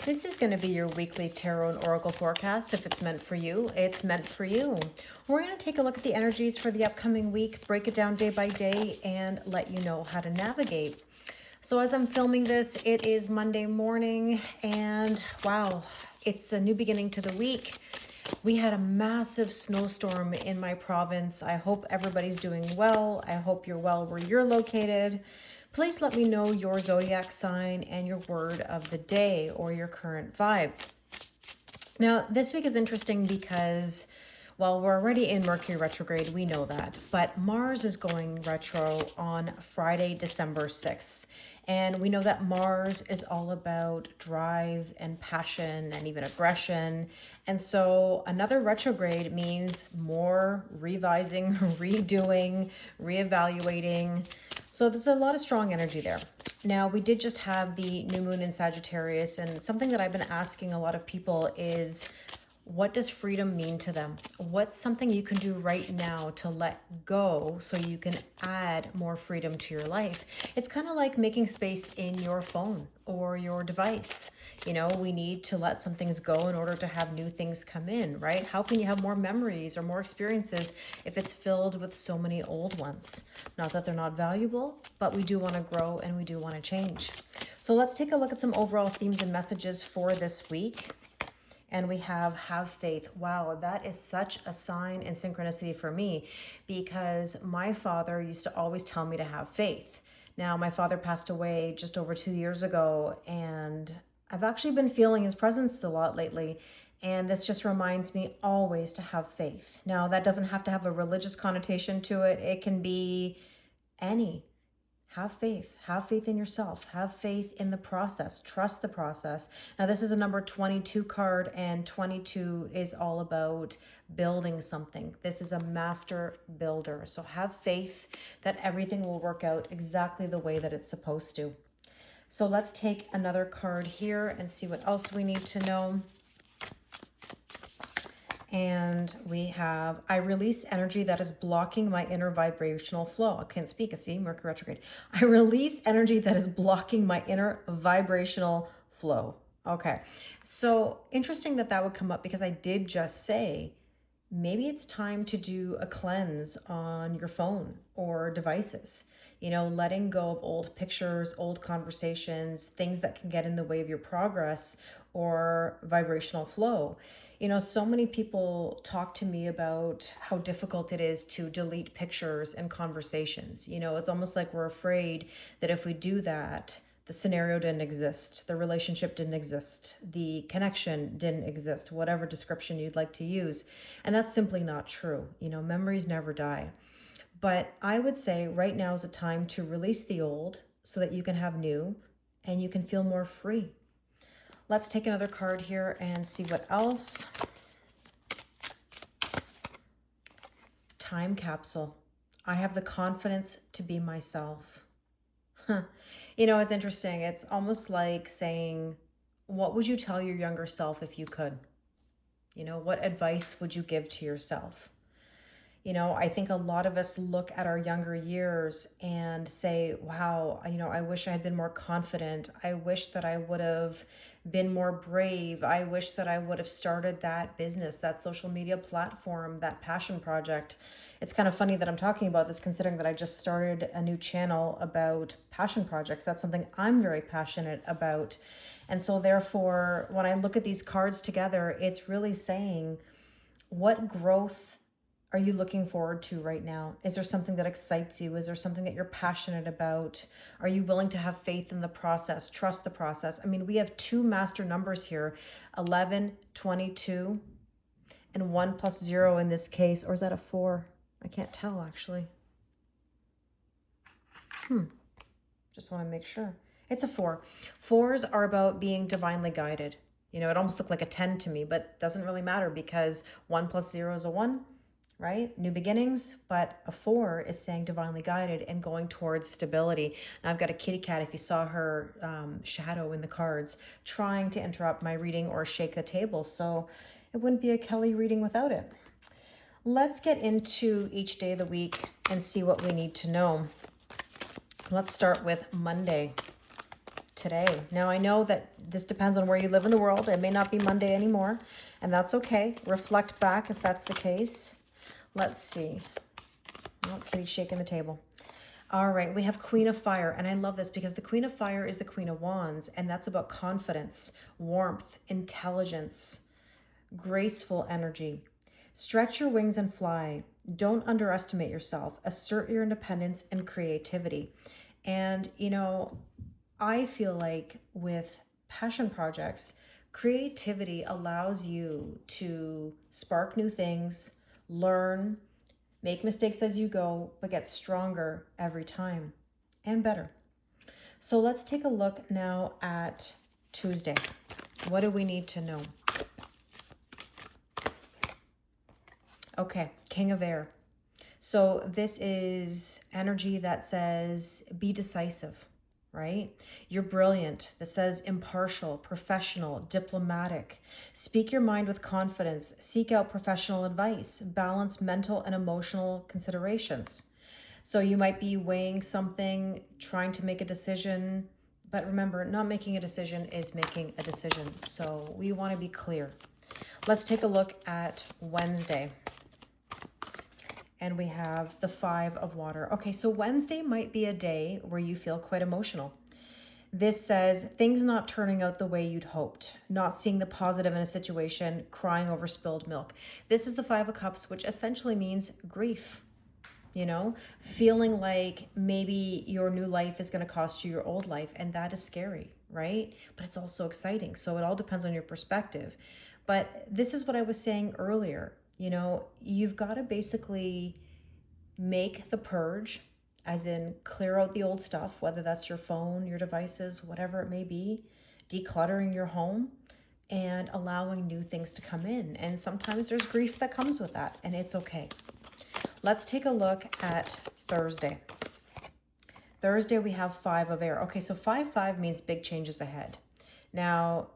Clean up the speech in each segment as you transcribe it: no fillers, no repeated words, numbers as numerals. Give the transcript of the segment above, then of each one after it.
This is going to be your weekly tarot and oracle forecast. If it's meant for you, it's meant for you. We're going to take a look at the energies for the upcoming week, break it down day by day, and let you know how to navigate. So as I'm filming this, it is Monday morning, and wow, it's a new beginning to the week. We had a massive snowstorm in my province. I hope everybody's doing well. I hope you're well where you're located. Please let me know your zodiac sign and your word of the day or your current vibe. Now, this week is interesting because, well, we're already in Mercury retrograde, we know that, but Mars is going retro on Friday, December 6th. And we know that Mars is all about drive and passion and even aggression. And so another retrograde means more revising, redoing, reevaluating. So there's a lot of strong energy there. Now, we did just have the new moon in Sagittarius, and something that I've been asking a lot of people is, what does freedom mean to them? What's something you can do right now to let go so you can add more freedom to your life? It's kind of like making space in your phone or your device. You know, we need to let some things go in order to have new things come in, right? How can you have more memories or more experiences if it's filled with so many old ones? Not that they're not valuable, but we do want to grow and we do want to change. So let's take a look at some overall themes and messages for this week. And we have faith. Wow, that is such a sign and synchronicity for me, because my father used to always tell me to have faith. Now, my father passed away just over 2 years ago, and I've actually been feeling his presence a lot lately. And this just reminds me always to have faith. Now, that doesn't have to have a religious connotation to it. It can be any. Have faith in yourself, have faith in the process, trust the process. Now, this is a number 22 card, and 22 is all about building something. This is a master builder. So have faith that everything will work out exactly the way that it's supposed to. So let's take another card here and see what else we need to know. And we have, I release energy that is blocking my inner vibrational flow. I can't speak, I see, Mercury retrograde. I release energy that is blocking my inner vibrational flow. Okay, so interesting that that would come up, because I did just say, maybe it's time to do a cleanse on your phone or devices. You know, letting go of old pictures, old conversations, things that can get in the way of your progress or vibrational flow. You know, so many people talk to me about how difficult it is to delete pictures and conversations. You know, it's almost like we're afraid that if we do that, the scenario didn't exist, the relationship didn't exist, the connection didn't exist, whatever description you'd like to use. And that's simply not true. You know, memories never die. But I would say right now is a time to release the old so that you can have new and you can feel more free. Let's take another card here and see what else. Time capsule. I have the confidence to be myself. You know, it's interesting. It's almost like saying, what would you tell your younger self if you could? You know, what advice would you give to yourself? You know, I think a lot of us look at our younger years and say, wow, you know, I wish I had been more confident. I wish that I would have been more brave. I wish that I would have started that business, that social media platform, that passion project. It's kind of funny that I'm talking about this, considering that I just started a new channel about passion projects. That's something I'm very passionate about. And so therefore, when I look at these cards together, it's really saying, what growth are you looking forward to right now? Is there something that excites you? Is there something that you're passionate about? Are you willing to have faith in the process, trust the process? I mean, we have two master numbers here, 11, 22, and 1 plus 0 in this case. Or is that a 4? I can't tell, actually. Just want to make sure. It's a 4. 4s are about being divinely guided. You know, it almost looked like a 10 to me, but it doesn't really matter, because 1 plus 0 is a 1. Right? New beginnings, but a 4 is saying divinely guided and going towards stability. Now I've got a kitty cat, if you saw her shadow in the cards, trying to interrupt my reading or shake the table. So it wouldn't be a Kelly reading without it. Let's get into each day of the week and see what we need to know. Let's start with Monday. today. Now, I know that this depends on where you live in the world. It may not be Monday anymore, and that's okay. Reflect back if that's the case. Let's see. Oh, Kitty's shaking the table. All right, we have Queen of Fire, and I love this because the Queen of Fire is the Queen of Wands, and that's about confidence, warmth, intelligence, graceful energy. Stretch your wings and fly. Don't underestimate yourself. Assert your independence and creativity. And, you know, I feel like with passion projects, creativity allows you to spark new things, learn, make mistakes as you go, but get stronger every time and better. So let's take a look now at Tuesday. What do we need to know? Okay, King of Air. So this is energy that says be decisive, right? You're brilliant. This says impartial, professional, diplomatic. Speak your mind with confidence. Seek out professional advice. Balance mental and emotional considerations. So you might be weighing something, trying to make a decision, but remember, not making a decision is making a decision. So we want to be clear. Let's take a look at Wednesday. And we have the 5 of Water. Okay, so Wednesday might be a day where you feel quite emotional. This says things not turning out the way you'd hoped, not seeing the positive in a situation, crying over spilled milk. This is the 5 of Cups, which essentially means grief. You know, feeling like maybe your new life is going to cost you your old life, and that is scary, right? But it's also exciting. So it all depends on your perspective. But this is what I was saying earlier. You know, you've got to basically make the purge, as in clear out the old stuff, whether that's your phone, your devices, whatever it may be, decluttering your home and allowing new things to come in. And sometimes there's grief that comes with that, and it's okay. Let's take a look at Thursday. Thursday, we have 5 of Air. Okay, so 5-5 means big changes ahead. Now,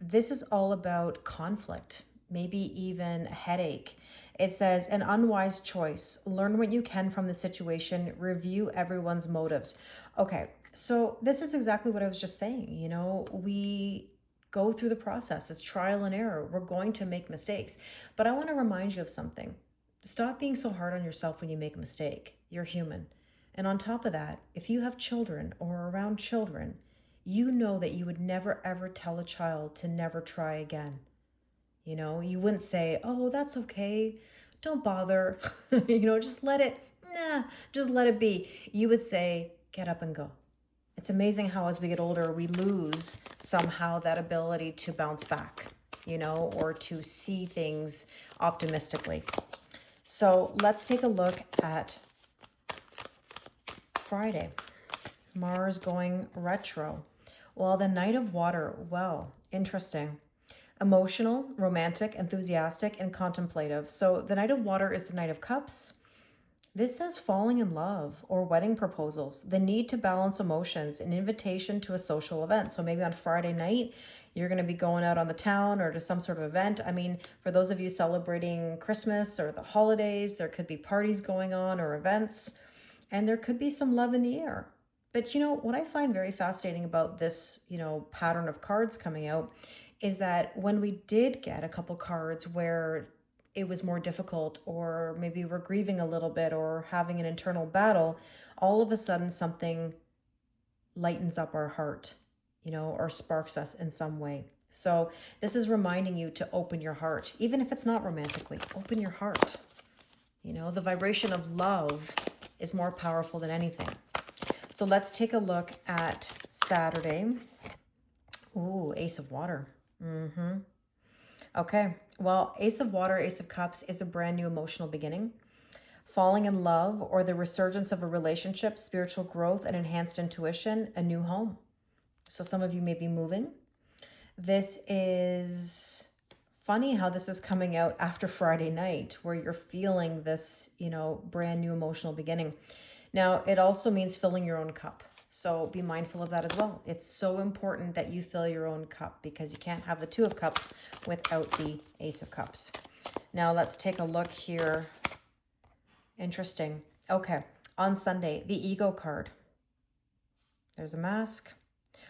this is all about conflict. Maybe even a headache. It says an unwise choice. Learn what you can from the situation. Review everyone's motives. Okay, so this is exactly what I was just saying. You know, we go through the process. It's trial and error. We're going to make mistakes. But I want to remind you of something. Stop being so hard on yourself when you make a mistake. You're human. And on top of that, if you have children or around children, you know that you would never ever tell a child to never try again. You know, you wouldn't say, oh, that's okay. Don't bother. You know, just let it be. You would say, get up and go. It's amazing how as we get older, we lose somehow that ability to bounce back, you know, or to see things optimistically. So let's take a look at Friday. Mars going retro. Well, the Knight of Water, well, interesting. Emotional, romantic, enthusiastic, and contemplative. So the Knight of Water is the Knight of Cups. This says falling in love or wedding proposals, the need to balance emotions, an invitation to a social event. So maybe on Friday night, you're going to be going out on the town or to some sort of event. I mean, for those of you celebrating Christmas or the holidays, there could be parties going on or events, and there could be some love in the air. But you know, what I find very fascinating about this, you know, pattern of cards coming out is that when we did get a couple cards where it was more difficult, or maybe we're grieving a little bit or having an internal battle, all of a sudden something lightens up our heart, you know, or sparks us in some way. So this is reminding you to open your heart, even if it's not romantically, open your heart. You know, the vibration of love is more powerful than anything. So let's take a look at Saturday. Ooh, Ace of Water. Okay, well, Ace of Water, Ace of Cups is a brand new emotional beginning. Falling in love or the resurgence of a relationship, spiritual growth and enhanced intuition, a new home. So some of you may be moving. This is funny how this is coming out after Friday night, where you're feeling this, you know, brand new emotional beginning. Now, it also means filling your own cup. So be mindful of that as well. It's so important that you fill your own cup because you can't have the 2 of Cups without the Ace of Cups. Now let's take a look here. Interesting. Okay, on Sunday, the Ego card. There's a mask.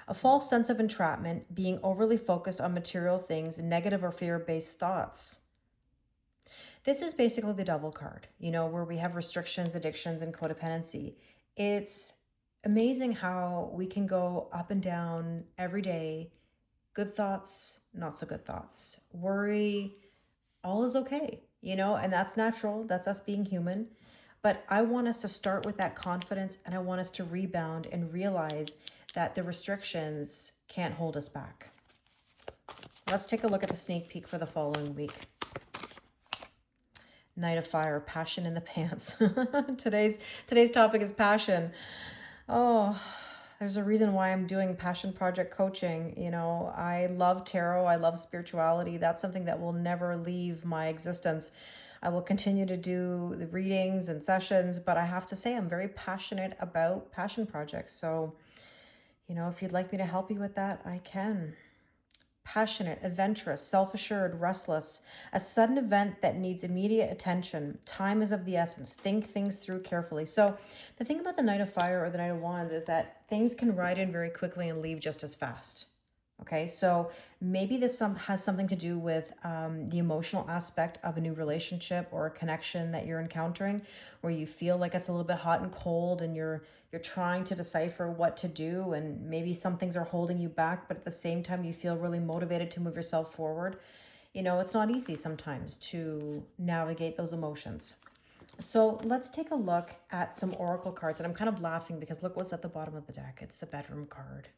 A false sense of entrapment, being overly focused on material things, negative or fear-based thoughts. This is basically the devil card, where we have restrictions, addictions, and codependency. It's amazing how we can go up and down every day. Good thoughts, not so good thoughts. Worry, all is okay, and that's natural. That's us being human. But I want us to start with that confidence, and I want us to rebound and realize that the restrictions can't hold us back. Let's take a look at the sneak peek for the following week. Knight of Fire, passion in the pants. Today's topic is passion. Oh, there's a reason why I'm doing passion project coaching. I love tarot. I love spirituality. That's something that will never leave my existence. I will continue to do the readings and sessions, but I have to say I'm very passionate about passion projects. So, if you'd like me to help you with that, I can. Passionate, adventurous, self-assured, restless, a sudden event that needs immediate attention. Time is of the essence. Think things through carefully. So the thing about the Knight of Fire or the Knight of Wands is that things can ride in very quickly and leave just as fast. Okay, so maybe this has something to do with the emotional aspect of a new relationship or a connection that you're encountering, where you feel like it's a little bit hot and cold, and you're trying to decipher what to do, and maybe some things are holding you back, but at the same time you feel really motivated to move yourself forward. It's not easy sometimes to navigate those emotions. So let's take a look at some oracle cards, and I'm kind of laughing because look what's at the bottom of the deck. It's the bedroom card.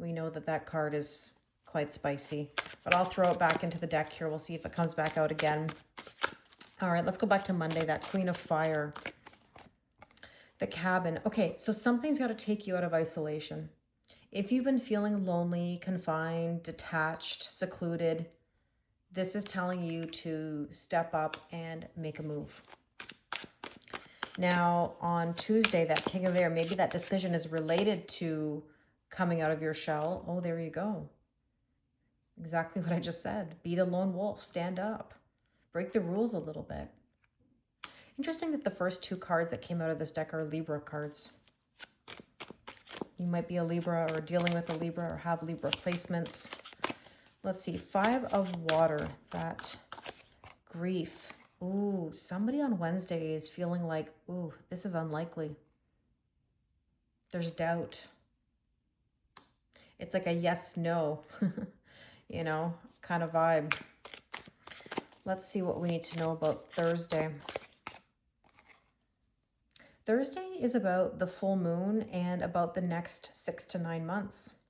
We know that card is quite spicy, but I'll throw it back into the deck here. We'll see if it comes back out again. All right, let's go back to Monday, that Queen of Fire. The Cabin. Okay, so something's got to take you out of isolation. If you've been feeling lonely, confined, detached, secluded, this is telling you to step up and make a move. Now, on Tuesday, that King of Air, maybe that decision is related to coming out of your shell. Oh, there you go. Exactly what I just said. Be the lone wolf. Stand up. Break the rules a little bit. Interesting that the first two cards that came out of this deck are Libra cards. You might be a Libra or dealing with a Libra or have Libra placements. Let's see. 5 of Water. That grief. Ooh, somebody on Wednesday is feeling like, ooh, this is unlikely. There's doubt. It's like a yes, no, kind of vibe. Let's see what we need to know about Thursday. Thursday is about the full moon and about the next 6 to 9 months.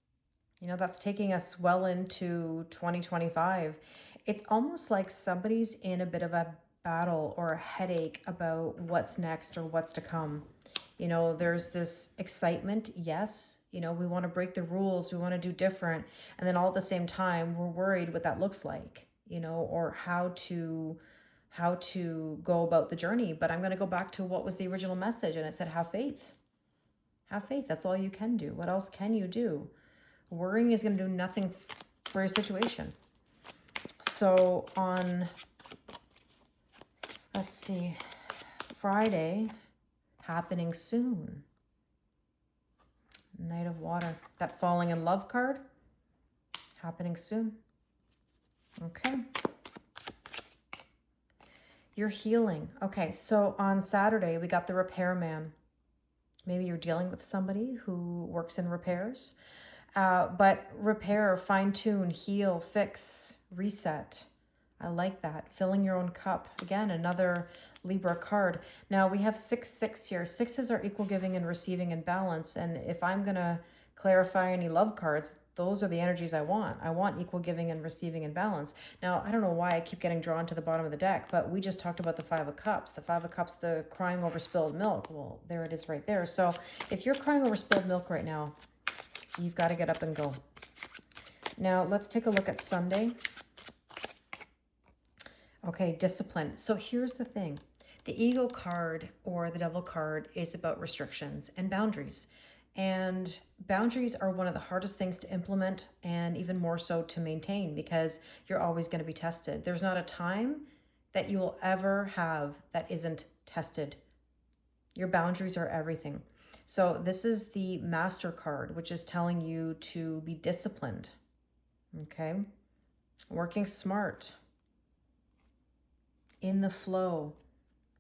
That's taking us well into 2025. It's almost like somebody's in a bit of a battle or a headache about what's next or what's to come. There's this excitement. Yes. We want to break the rules. We want to do different. And then all at the same time, we're worried what that looks like, or how to go about the journey. But I'm going to go back to what was the original message. And it said, have faith. Have faith. That's all you can do. What else can you do? Worrying is going to do nothing for your situation. So on, let's see, Friday, happening soon. Knight of Water. That falling in love card. Happening soon. Okay. You're healing. Okay, so on Saturday, we got the repairman. Maybe you're dealing with somebody who works in repairs. But repair, fine-tune, heal, fix, reset. I like that. Filling your own cup. Again, another Libra card. Now we have 6-6 here. 6s are equal giving and receiving and balance. And if I'm going to clarify any love cards, those are the energies I want. I want equal giving and receiving and balance. Now, I don't know why I keep getting drawn to the bottom of the deck, but we just talked about the 5 of Cups. The 5 of Cups, the crying over spilled milk. Well, there it is right there. So if you're crying over spilled milk right now, you've got to get up and go. Now, let's take a look at Sunday. Okay, discipline. So here's the thing. The ego card or the devil card is about restrictions and boundaries. And boundaries are one of the hardest things to implement and even more so to maintain because you're always going to be tested. There's not a time that you will ever have that isn't tested. Your boundaries are everything. So this is the Master card, which is telling you to be disciplined. Okay. Working smart. In the flow.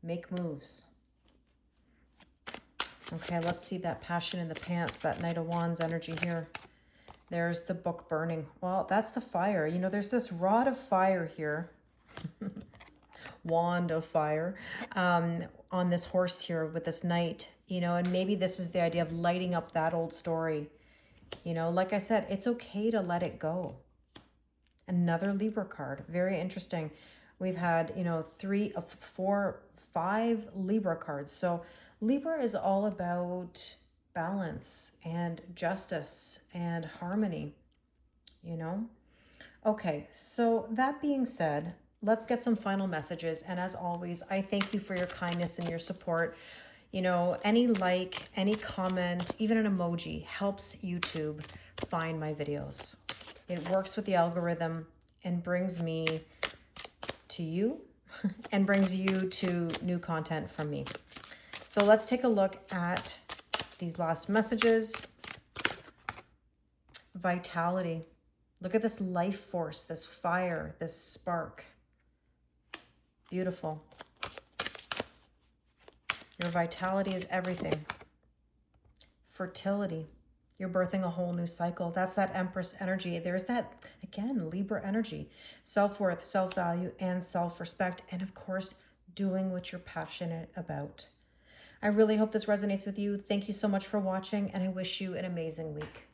Make moves. Okay, let's see that passion in the pants, that Knight of Wands energy here. There's the book burning. Well, that's the fire. You know, there's this rod of fire here. Wand of fire on this horse here with this knight, you know, and maybe this is the idea of lighting up that old story. You know, like I said, it's okay to let it go. Another Libra card. Very interesting. We've had, you know, 3, 4, 5 Libra cards. So Libra is all about balance and justice and harmony, you know? Okay, so that being said, let's get some final messages. And as always, I thank you for your kindness and your support. You know, any like, any comment, even an emoji helps YouTube find my videos. It works with the algorithm and brings me to you and brings you to new content from me. So let's take a look at these last messages. Vitality. Look at this life force, this fire, this spark. Beautiful. Your vitality is everything. Fertility. You're birthing a whole new cycle. That's that Empress energy. There's that, again, Libra energy. Self-worth, self-value, and self-respect. And of course, doing what you're passionate about. I really hope this resonates with you. Thank you so much for watching, and I wish you an amazing week.